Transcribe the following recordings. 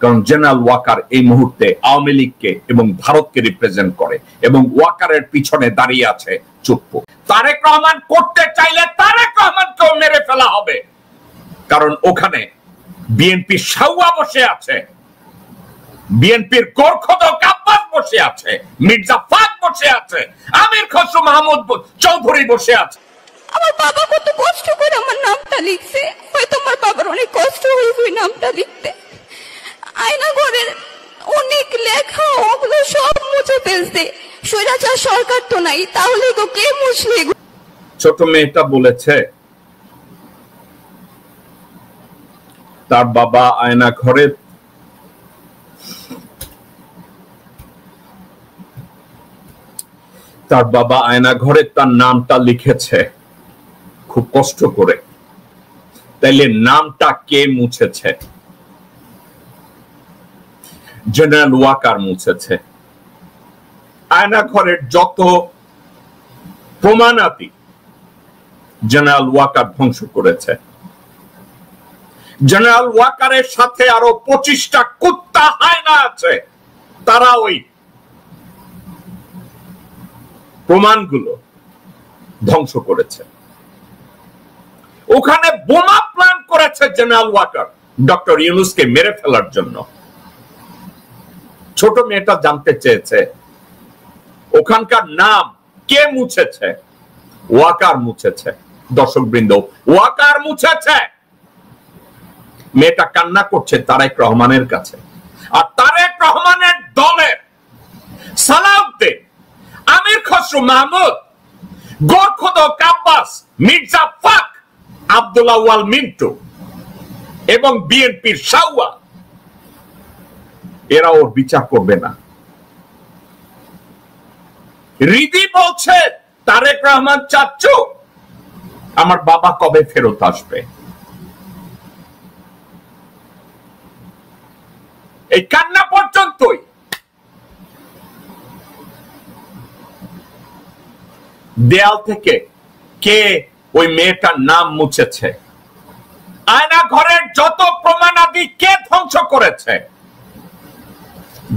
কারণ জেনারেল ওয়াকার এই মুহূর্তে আওয়ামী লীগকে এবং ভারতকে রিপ্রেজেন্ট করে এবং ওয়াকারের পিছনে দাঁড়িয়ে আছে চুপ্পু। তারেক রহমান করতে চাইলে তারেক রহমানকেও মেরে ফেলা হবে, কারণ ওখানে বিএনপির সাউয়া বসে আছে, বিএনপির গোরখদক আব্বাস বসে আছে, মির্জা ফাক বসে আছে, আমির খসরু মাহমুদ চৌধুরী বসে আছে। আমার বাবা কত কষ্ট করে আমার নামটা লিখছে, হয়তো আমার বাবার অনেক কষ্ট হয়েছে ওই নামটা লিখতে। আয়না ঘরের অনেক লেখা ওগুলো সব মুছে ফেলছে। স্বৈরাচার সরকার তো নাই, তাহলে তো কে মুছলে? ছোট মেয়েটা বলেছে তার বাবা আয়না ঘরে তার নামটা লিখেছে খুব কষ্ট করে। তাইলে নামটা কে মুছেছে? জেনারেল ওয়াকার মুছেছে। আয়না ঘরের যত প্রমাণাদি জেনারেল ওয়াকার ধ্বংস করেছে। জেনারেল ওয়াকারের সাথে আরো 25টা কুত্তা হায়না আছে, তারা ওই প্রমাণগুলো ধ্বংস করেছে। ওখানে বোমা প্ল্যান করেছে জেনারেল ওয়াকার ডক্টর ইউনূসকে মেরে ফেলার জন্য। ছোট মেয়েটা জানতে চেয়েছে ওখানকার নাম কে মুছেছে? ওয়াকার মুছেছে। দর্শকবৃন্দ, ওয়াকার মুছেছে। মেয়েটা কান্না করছে তারেক রহমানের কাছে, আর তারেক রহমানের দলের সালাউদ্দিন, আমির খসরু মাহমুদ, গোরখদক আব্বাস, মির্জা ফাক, আব্দুল্লাহ ওয়াল মিন্টু এবং বিএনপির সাউয়া, এরা ওর বিচার করবে না। রিদি বলছে তারেক রহমান চাচ্চু আমার বাবা কবে ফেরত আসবে? এই কান্না পর্যন্তই। দেয়াল থেকে কে ওই মেয়েটার নাম মুছেছে? আয়না ঘরের যত প্রমাণাদি কে ধ্বংস করেছে?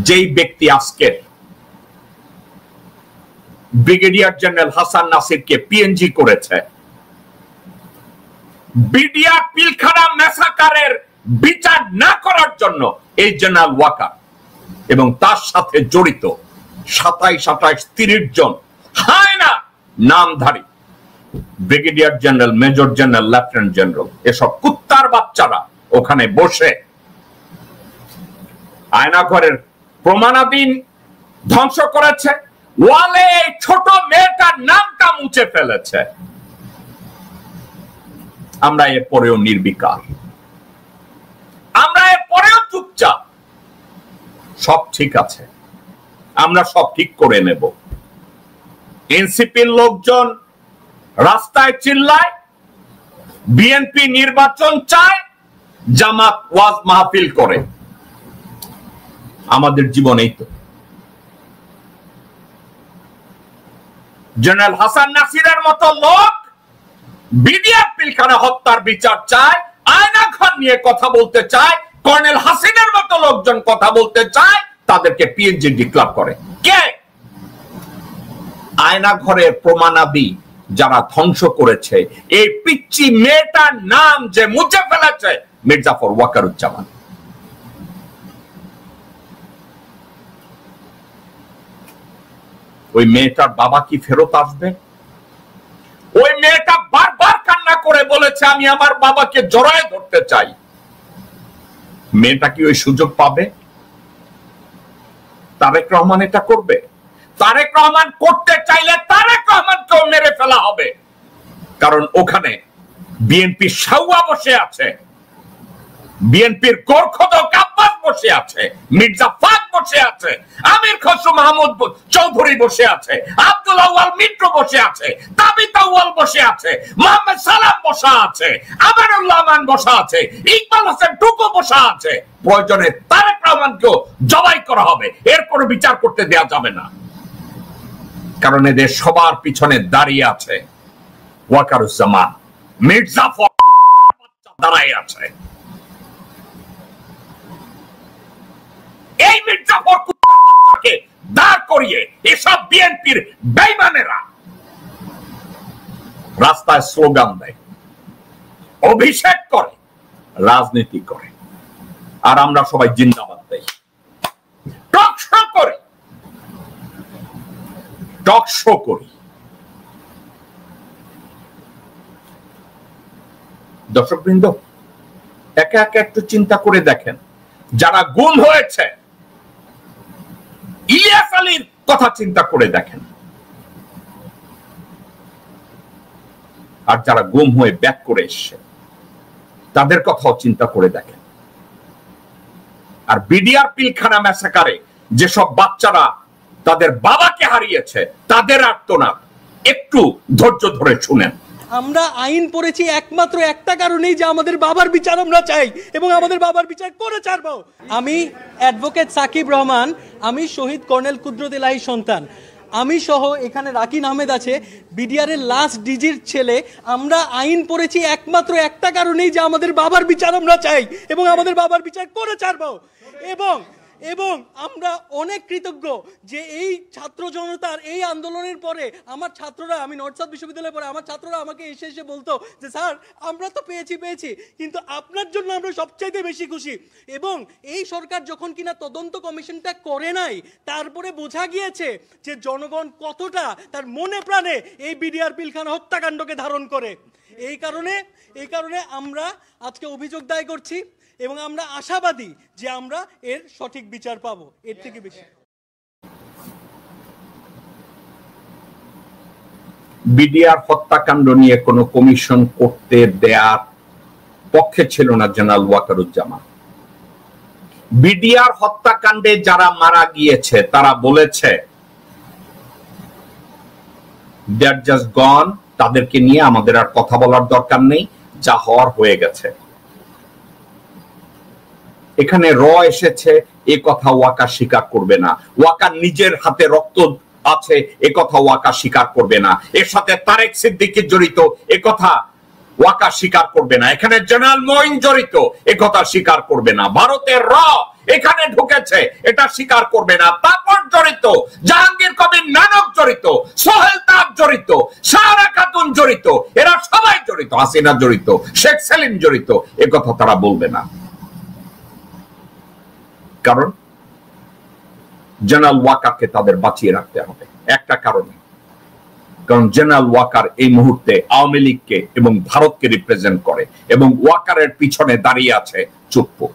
যেই ব্যক্তি আজকের ব্রিগেডিয়ার জেনারেল হাসান নাসিরকে পিএনজি করেছে, বিডিআর পিলখানা ম্যাসাকারের বিচার না করার জন্য এই জেনারেল ওয়াকার এবং তার সাথে জড়িত 27-28-30 জন হায়না নামধারী brigadier general, major general, lieutenant general, এসব কুত্তার বাচ্চারা ওখানে বসে আয়না ঘরের প্রমাণাদি ধ্বংস করেছে। ওয়ালে ছোট মেয়েটার নামটা মুছে ফেলেছে। আমরা এরপরেও নির্বিকার, আমরা এরপরেও চুপচাপ। সব ঠিক আছে, আমরা সব ঠিক করে নেব। এনসিপির লোকজন রাস্তায় চিল্লায়, বিএনপি নির্বাচন চায়, জামাত ওয়াজ মাহফিল করে। আমাদের জীবনেই তো জেনারেল হাসান নাসিরের মতো লোক বিডিআর পিলখানা হত্যার বিচার চায়, আয়না ঘর নিয়ে কথা বলতে চায়, কর্নেল হাসিনের মতো লোকজন কথা বলতে চায়, তাদেরকে পিএনজি ডিক্লার করে। কে? আয়না ঘরের প্রমাণাদি যারা ধ্বংস করেছে, এই পিচ্চি মেয়েটার নাম যে মুছে ফেলেছে, মির্জাফর ওয়াকারুজ্জামান। ওই মেয়েটার বাবা কি ফেরত আসবে? ওই মেয়েটা বারবার কান্না করে বলেছে আমি আমার বাবাকে জড়ায় ধরতে চাই। মেয়েটা কি ওই সুযোগ পাবে? তারেক রহমান এটা করবে? তারেক রহমান করতে চাইলে তারেক রহমানকেও মেরে ফেলা হবে, কারণ ওখানে বিএনপির সাউয়া বসে আছে, বিএনপির গোরখদক আব্বাস বসে আছে, মির্জা ফাক বসে আছে, আমির খসরু মাহমুদ চৌধুরী বসে আছে, আব্দুল্লাহ ওয়াল মিন্টু বসে আছে, তাবিতা ওয়াল বসে আছে, মোহাম্মদ সালাম বসা আছে, আমানুল্লাহ আমান বসা আছে, ইকবাল হোসেন টুকু বসা আছে। প্রয়োজনে তারেক রহমানকেও জবাই করা হবে, এর কোনো বিচার করতে দেওয়া যাবে না, কারণ এদের সবার পিছনে দাঁড়িয়ে আছে ওয়াকারুজ্জামান, মির্জাফর দাঁড়াই আছে। এই মির্জাফর কুত্তার বাচ্চাকে দাঁড় করিয়ে এসব বিএনপির বেঈমানেরা রাস্তায় স্লোগান দেয়, অভিষেক করে, রাজনীতি করে, আর আমরা সবাই জিন্দাবাদ দেই, টক শো করি। দর্শকবৃন্দ, একে একে একটু চিন্তা করে দেখেন, যারা গুম হয়েছে, ইলিয়াস আলীর কথা চিন্তা করে দেখেন, আর যারা গুম হয়ে ব্যাক করে এসছে তাদের কথাও চিন্তা করে দেখেন। আর বিডিআর পিলখানা ম্যাসাকারে যেসব বাচ্চারা তাদের বাবাকে হারিয়েছে তাদের আর্তনাদ একটু ধৈর্য ধরে শুনেন। আমরা আইন পড়েছি একমাত্র একটা কারণেই, যে আমাদের বাবার বিচার আমরা চাই এবং আমাদের বাবার বিচার করে ছাড়বো। আমি অ্যাডভোকেট সাকিব রহমান, আমি শহীদ কর্নেল কুদরত এলাহী সন্তান, আমি সহ এখানে রাকিন আহমেদ আছে, বিডিআর এর লাস্ট ডিজির ছেলে। আমরা আইন পড়েছি একমাত্র একটা কারণেই, যে আমাদের বাবার বিচার আমরা চাই এবং আমাদের বাবার বিচার করে ছাড়বো। এবং আমরা অনেক কৃতজ্ঞ যে এই ছাত্র জনতার এই আন্দোলনের পরে আমার ছাত্ররা, আমি নর্থ সাউথ বিশ্ববিদ্যালয়ে পড়ে, আমার ছাত্ররা আমাকে এসে বলতো যে স্যার আমরা তো পেয়েছি, কিন্তু আপনার জন্য আমরা সবচাইতে বেশি খুশি। এবং এই সরকার যখন কিনা তদন্ত কমিশনটা করে নাই, তারপরে বোঝা গিয়েছে যে জনগণ কতটা তার মনে প্রাণে এই বিডিআর পিলখানা হত্যাকাণ্ডকে ধারণ করে। এই কারণে আমরা আজকে অভিযোগ দায় করছি এবং আমরা আশাবাদী যে আমরা এর সঠিক বিচার পাবো। এর থেকে বেশি বিডিআর হত্যাকাণ্ড নিয়ে কোনো কমিশন করতে দেয়ার পক্ষে ছিল না জেনারেল ওয়াকারুজ্জামান। বিডিআর হত্যাকাণ্ডে যারা মারা গিয়েছে তারা বলেছে দে আর জাস্ট গন, তাদেরকে নিয়ে আমাদের আর কথা বলার দরকার নেই, যা হওয়ার হয়ে গেছে। এখানে এসেছে, এ কথা ওয়াকা স্বীকার করবে না। ওয়াকা নিজের হাতে রক্ত আছে, এ কথা ওয়াকা স্বীকার করবে না। এর সাথে তারেক সিদ্দিকী জড়িত, এ কথা ওয়াকা স্বীকার করবে না। এখানে জেনারেল মঈন জড়িত, এ কথা স্বীকার করবে না। ভারতের এখানে ঢুকেছে, এটা স্বীকার করবে না। তাপর জড়িত, জাহাঙ্গীর কবির নানক জড়িত, সোহেল তাজ জড়িত, সাহারা খাতুন জড়িত, এরা সবাই জড়িত, হাসিনা জড়িত, শেখ সেলিম জড়িত, এ কথা তারা বলবে না। কারণ জেনারেল ওয়াকারকে তাদের বাঁচিয়ে রাখতে হবে একটা কারণে, কারণ জেনারেল ওয়াকার এই মুহূর্তে আওয়ামী লীগকে এবং ভারতকে রিপ্রেজেন্ট করে এবং ওয়াকারের পিছনে দাঁড়িয়ে আছে চুপ্পু।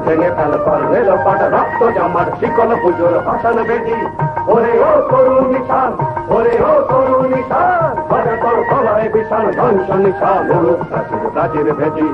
ভেঙে ফেল রেল পাট রক্ত জমাট শিকল পুজোর ভাষণ বেদি, ওরে ও তরুণ নিশান, ওরে ও তরুণ নিশান, বাজা তোর গলায় বিশাল ধ্বংস নিশান, প্রাচীর প্রাচীর ভেদি।